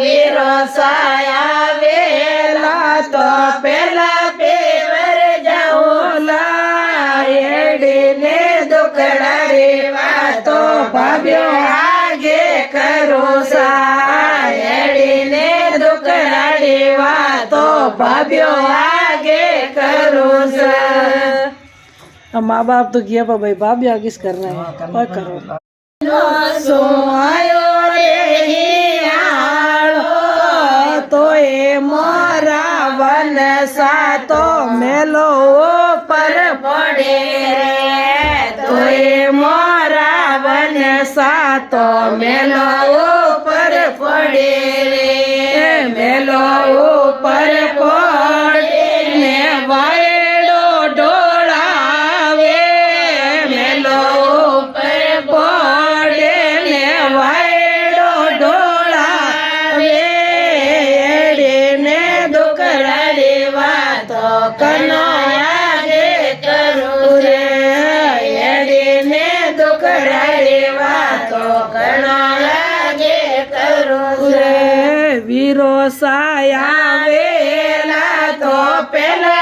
વીરો સાયા વેલા તો પેલા પેવર જાઉં એડીને દુખડા રે વાતો ભાભ્યો આગે કરું એડીને દુખડા રે વાતો ભાભ્યો આગે करो माँ बाप तो किया पर भाई बाप भी आगे करना है और करो सो आयो रे तो ए मोरा वन सा तो मेलो पर पड़े तो ए मोरा वन सा तो मेलो पर पड़े मेलो पर पड़े ने वायडो डोलावे मेलो पर पड़े ने वायडो डोलावे एड़ी ने दुखड़ा रे वातो कनो आगे करूं रे एड़ी ने दुखड़ा रे वातो कनो आगे करूं रे वीरो साया वेला तो पेला